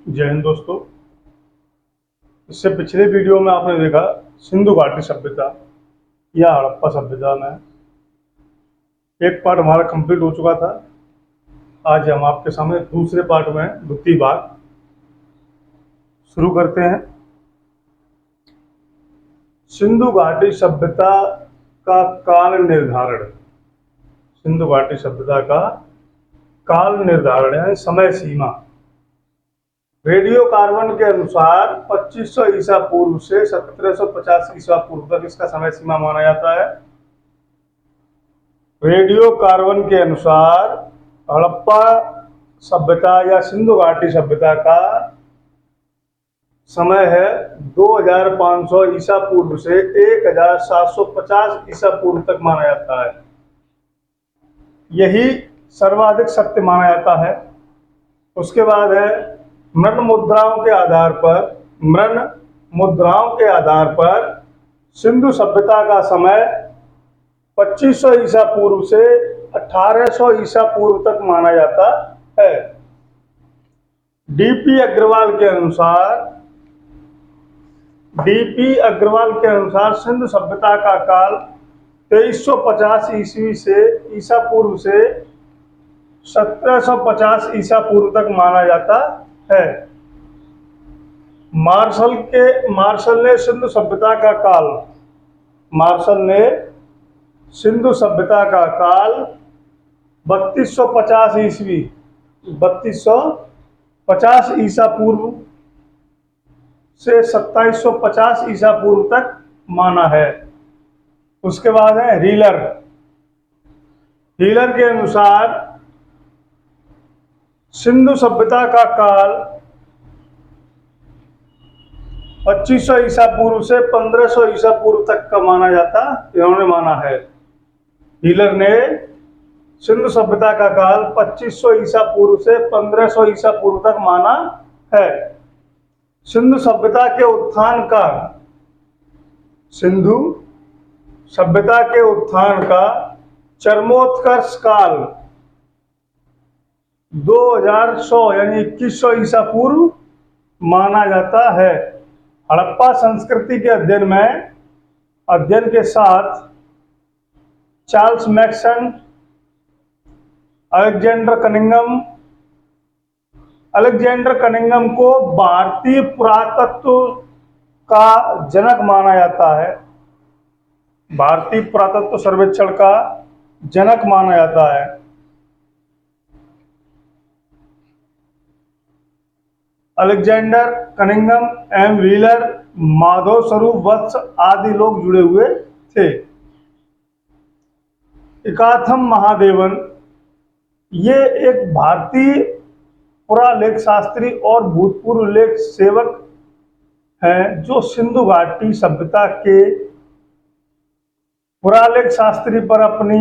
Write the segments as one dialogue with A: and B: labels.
A: जय हिंद दोस्तों। इससे पिछले वीडियो में आपने देखा सिंधु घाटी सभ्यता या हड़प्पा सभ्यता में एक पार्ट हमारा कंप्लीट हो चुका था। आज हम आपके सामने दूसरे पार्ट में द्वितीय भाग शुरू करते हैं। सिंधु घाटी सभ्यता का काल निर्धारण। सिंधु घाटी सभ्यता का काल निर्धारण यानी समय सीमा। रेडियो कार्बन के अनुसार 2500 ईसा पूर्व से 1750 ईसा पूर्व तक इसका समय सीमा माना जाता है। रेडियो कार्बन के अनुसार हड़प्पा सभ्यता या सिंधु घाटी सभ्यता का समय है 2500 ईसा पूर्व से 1750 ईसा पूर्व तक माना जाता है। यही सर्वाधिक सत्य माना जाता है। उसके बाद है मृण मुद्राओं के आधार पर सिंधु सभ्यता का समय 2500 ईसा पूर्व से 1800 ईसा पूर्व तक माना जाता है। डीपी अग्रवाल के अनुसार सिंधु सभ्यता का काल 2350 ईस्वी से ईसा पूर्व से 1750 ईसा पूर्व तक माना जाता है। मार्शल ने सिंधु सभ्यता का काल 3250 ईसा पूर्व से 2750 ईसा पूर्व तक माना है। उसके बाद है हीलर के अनुसार सिंधु सभ्यता का काल 2500 ईसा पूर्व से 1500 ईसा पूर्व तक का इन्होंने माना है। हीलर ने सिंधु सभ्यता का काल 2500 ईसा पूर्व से 1500 ईसा पूर्व तक माना है। सिंधु सभ्यता के उत्थान का चरमोत्कर्ष काल 2100 यानी 2100 ईसा पूर्व माना जाता है। हड़प्पा संस्कृति के अध्ययन के साथ चार्ल्स मैक्सन, अलेक्जेंडर कनिंघम को भारतीय पुरातत्व का जनक माना जाता है। भारतीय पुरातत्व सर्वेक्षण का जनक माना जाता है। Alexander Cunningham, M Wheeler, Madhav Swarup Vats आदि लोग जुड़े हुए थे। इकाथम महादेवन ये एक भारतीय पुरालेख शास्त्री और भूतपूर्व लेख सेवक हैं जो सिंधु घाटी सभ्यता के पुरालेख शास्त्री पर अपनी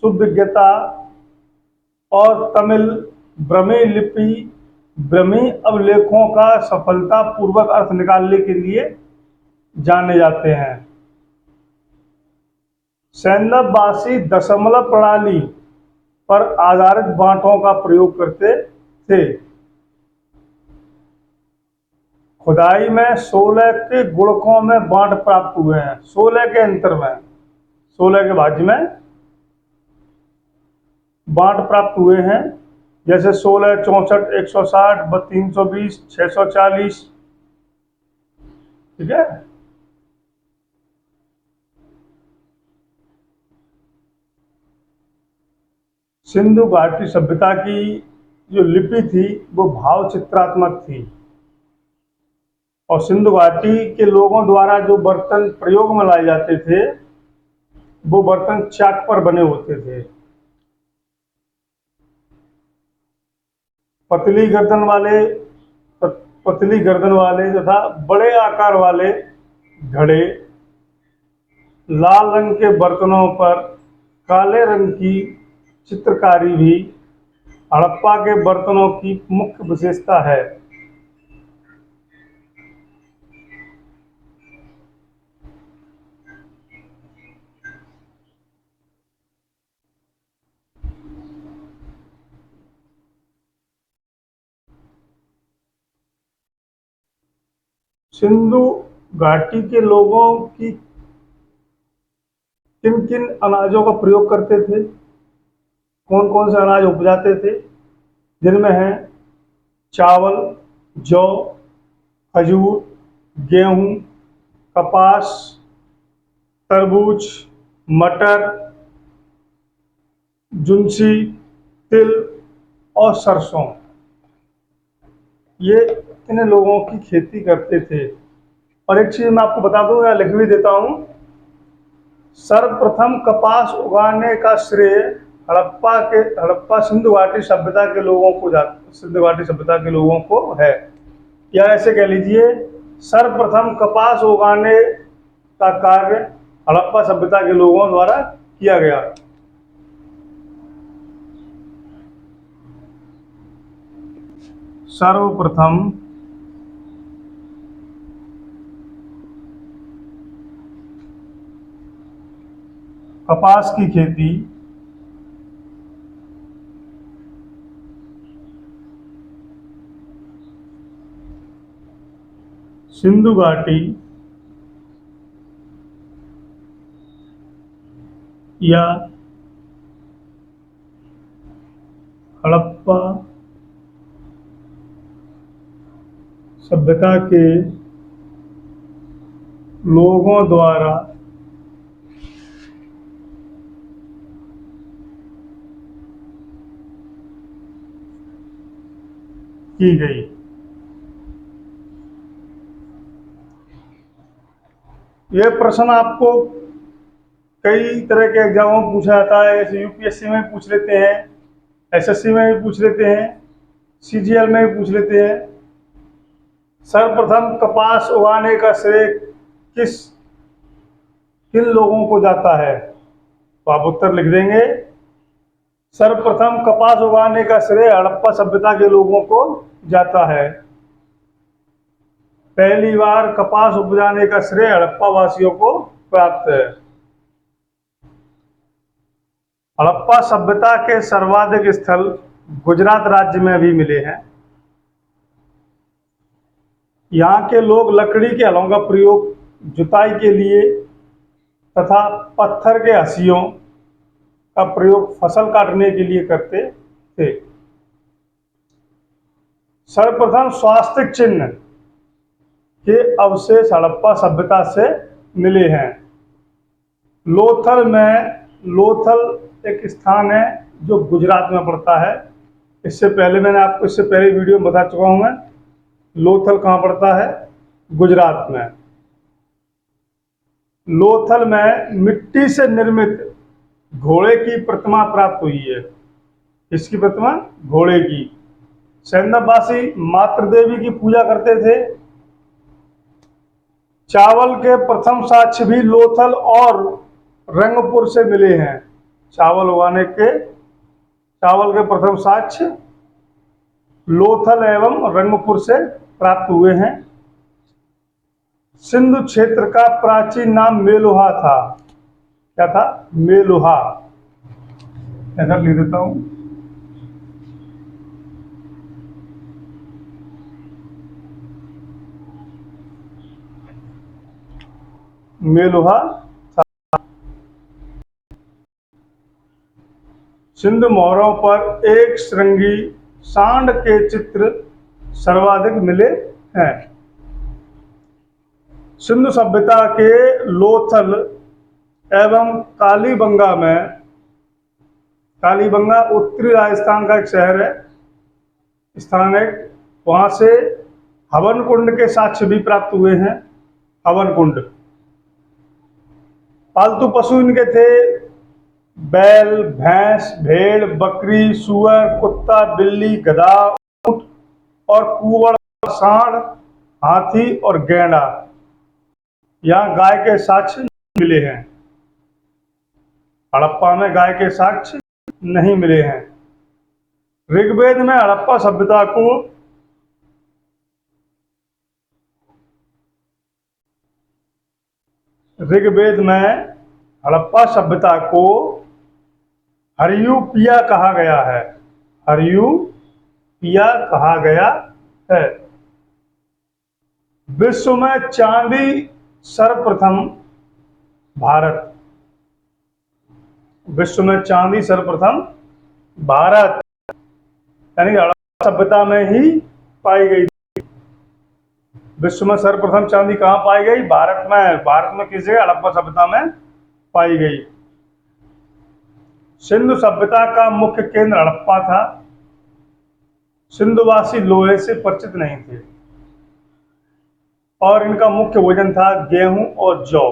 A: सुविज्ञता और तमिल ब्रह्मी अभिलेखों का सफलतापूर्वक अर्थ निकालने के लिए जाने जाते हैं। सैंदववासी दशमलव प्रणाली पर आधारित बांटों का प्रयोग करते थे। खुदाई में 16 के गुणकों में बांट प्राप्त हुए हैं। 16 के अंतर में 16 के भाज्य में बांट प्राप्त हुए हैं, जैसे 16, 64, 160, 320, 640। ठीक है। सिंधु घाटी सभ्यता की जो लिपि थी वो भाव चित्रात्मक थी और सिंधु घाटी के लोगों द्वारा जो बर्तन प्रयोग में लाए जाते थे वो बर्तन चाक पर बने होते थे। पतली गर्दन वाले तथा बड़े आकार वाले घड़े, लाल रंग के बर्तनों पर काले रंग की चित्रकारी भी हड़प्पा के बर्तनों की मुख्य विशेषता है। सिंधु घाटी के लोगों की किन किन अनाजों का प्रयोग करते थे, कौन कौन से अनाज उपजाते थे, जिनमें है चावल, जौ, खजूर, गेहूं, कपास, तरबूज, मटर, जुनसी, तिल और सरसों। ये इन लोगों की खेती करते थे। और एक चीज मैं आपको बता दूं या लिख भी देता हूं, सर्वप्रथम कपास उगाने का श्रेय हड़प्पा सिंधु घाटी सभ्यता के लोगों को सिंधु घाटी सभ्यता के लोगों को है। या ऐसे कह लीजिए, सर्वप्रथम कपास उगाने का कार्य हड़प्पा सभ्यता के लोगों द्वारा किया गया। सर्वप्रथम कपास की खेती सिंधु घाटी या हड़प्पा सभ्यता के लोगों द्वारा की गई। यह प्रश्न आपको कई तरह के एग्जामों में पूछा जाता है। जैसे यूपीएससी में पूछ लेते हैं, एसएससी में भी पूछ लेते हैं, सीजीएल में भी पूछ लेते हैं। सर्वप्रथम कपास उगाने का श्रेय किन लोगों को जाता है, तो आप उत्तर लिख देंगे, सर्वप्रथम कपास उगाने का श्रेय हड़प्पा सभ्यता के लोगों को जाता है। पहली बार कपास उपजाने का श्रेय हड़प्पा वासियों को प्राप्त है। हड़प्पा सभ्यता के सर्वाधिक स्थल गुजरात राज्य में भी मिले हैं। यहाँ के लोग लकड़ी के हलों का प्रयोग जुताई के लिए तथा पत्थर के हंसियों का प्रयोग फसल काटने के लिए करते थे। सर्वप्रथम स्वास्तिक चिन्ह के अवशेष हड़प्पा सभ्यता से मिले हैं। लोथल एक स्थान है जो गुजरात में पड़ता है। मैंने आपको इससे पहले वीडियो में बता चुका हूं मैं। लोथल कहाँ पड़ता है? गुजरात में। लोथल में मिट्टी से निर्मित घोड़े की प्रतिमा प्राप्त हुई है। किसकी प्रतिमा? घोड़े की। सैंदववासी मातृ देवी की पूजा करते थे। चावल के प्रथम साक्ष्य भी लोथल और रंगपुर से मिले हैं। चावल के प्रथम साक्ष्य लोथल एवं रंगपुर से प्राप्त हुए हैं। सिंधु क्षेत्र का प्राचीन नाम मेलुहा था। क्या था? मेलुहा। ऐसा लिख देता हूं, मेलुहा। सिंधु मोहरों पर एक श्रृंगी सांड के चित्र सर्वाधिक मिले हैं। सिंधु सभ्यता के लोथल एवं कालीबंगा उत्तरी राजस्थान का एक शहर है, स्थान है। वहां से हवन कुंड के साक्ष्य भी प्राप्त हुए हैं। हवन कुंड। पालतू पशु इनके थे बैल, भैंस, भेड़, बकरी, सुअर, कुत्ता, बिल्ली, गधा, ऊंट और कुंवड़, सांड, हाथी और गैंडा। यहाँ गाय के साक्ष्य मिले हैं। हड़प्पा में गाय के साक्ष्य नहीं मिले हैं। ऋग्वेद में हड़प्पा सभ्यता को हरियूपिया कहा गया है। हरियूपिया कहा गया है। विश्व में चांदी सर्वप्रथम भारत। विश्व में चांदी सर्वप्रथम भारत, यानी हड़प्पा सभ्यता में ही पाई गई। विश्व में सर्वप्रथम चांदी कहाँ पाई गई? भारत में। भारत में किस जगह? हड़प्पा सभ्यता में पाई गई। सिंधु सभ्यता का मुख्य केंद्र हड़प्पा था। सिंधुवासी लोहे से परिचित नहीं थे और इनका मुख्य भोजन था गेहूं और जौ।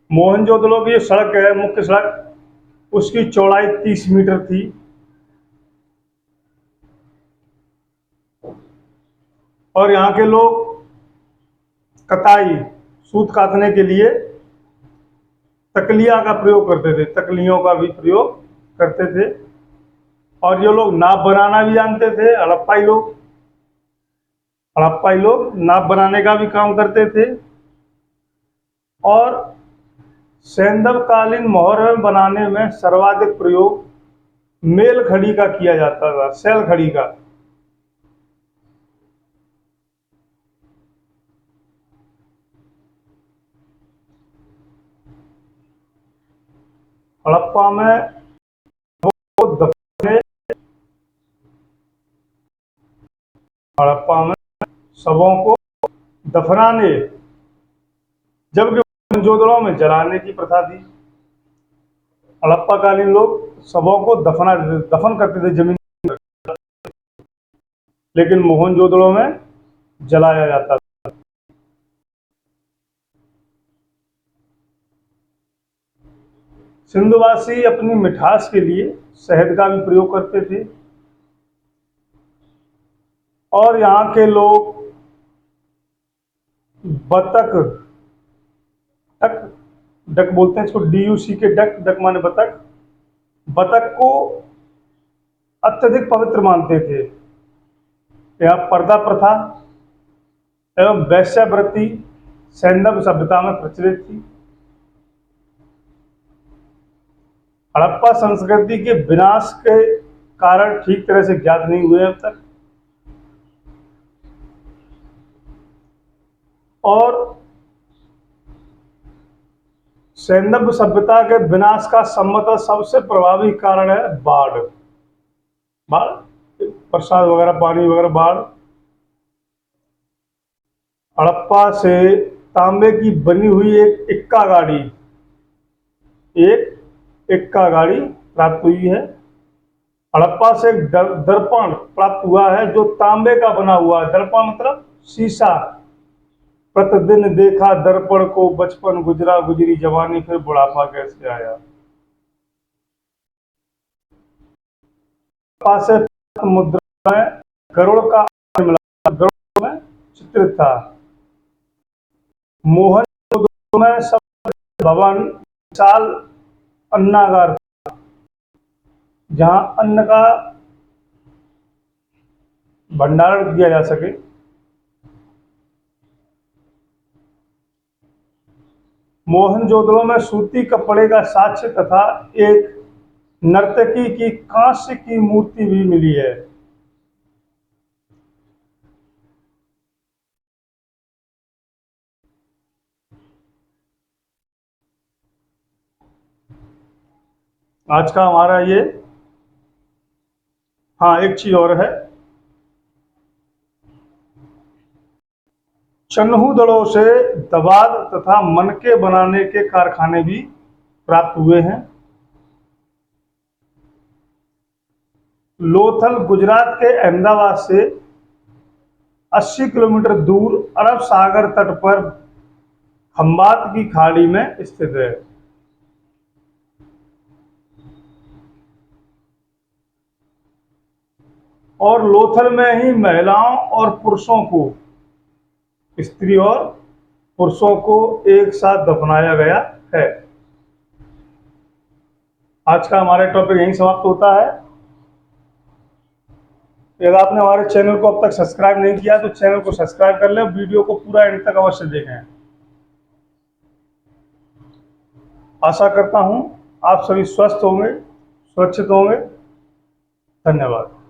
A: मोहनजोदड़ो की जो सड़क है, मुख्य सड़क, उसकी चौड़ाई 30 मीटर थी। और यहाँ के लोग कताई, सूत काटने के लिए तकलिया का प्रयोग करते थे, तकलियों का भी प्रयोग करते थे। और ये लोग नाव बनाना भी जानते थे। हड़प्पाई लोग नाव बनाने का भी काम करते थे। और सैंधवकालीन मोहर बनाने में सर्वाधिक प्रयोग मेल खड़ी का किया जाता था, सैल खड़ी का। हड़प्पा में हड़प्पा में शवों को दफनाने, जबकि मोहनजोदड़ो में जलाने की प्रथा थी। हड़प्पा कालीन लोग शवों को दफन करते थे जमीन, लेकिन मोहनजोदड़ो में जलाया जाता था। सिंधुवासी अपनी मिठास के लिए शहद का भी प्रयोग करते थे। और यहाँ के लोग बतख, डक डक बोलते हैं इसको, DUC के डक, डक माने बतख, बतख को अत्यधिक पवित्र मानते थे। यह पर्दा प्रथा एवं वैश्यावृत्ति सैंधव सभ्यता में प्रचलित थी। हड़प्पा संस्कृति के विनाश के कारण ठीक तरह से ज्ञात नहीं हुए अब तक। और सैंधव सभ्यता के विनाश का संभवतः सबसे प्रभावी कारण है बाढ़। बरसात वगैरह, पानी वगैरह, बाढ़। हड़प्पा से तांबे की बनी हुई एक इक्का गाड़ी प्राप्त हुई है। हड़प्पा से एक दर्पण प्राप्त हुआ है जो तांबे का बना हुआ है। दर्पण मतलब शीशा। प्रतिदिन देखा दर्पण को, बचपन गुजरा गुजरी जवानी, फिर बुढ़ापा कैसे आया। से मुद्रा में गरुड़ का गरुड़ में चित्रित था। मोहनजोदड़ो में सबसे भवन विशाल अन्नागार था, जहां अन्न का भंडारण किया जा सके। मोहनजोदड़ो में सूती कपड़े का साक्ष्य तथा एक नर्तकी की कांस्य की मूर्ति भी मिली है। आज का हमारा ये, हाँ एक चीज और है, चन्हूदड़ों से दवात तथा मनके बनाने के कारखाने भी प्राप्त हुए हैं। लोथल गुजरात के अहमदाबाद से 80 किलोमीटर दूर अरब सागर तट पर खंबात की खाड़ी में स्थित है। और लोथल में ही महिलाओं और पुरुषों को, स्त्री और पुरुषों को एक साथ दफनाया गया है। आज का हमारा टॉपिक यहीं समाप्त होता है। अगर आपने हमारे चैनल को अब तक सब्सक्राइब नहीं किया तो चैनल को सब्सक्राइब कर लें, वीडियो को पूरा एंड तक अवश्य देखें। आशा करता हूं आप सभी स्वस्थ होंगे, सुरक्षित होंगे। धन्यवाद।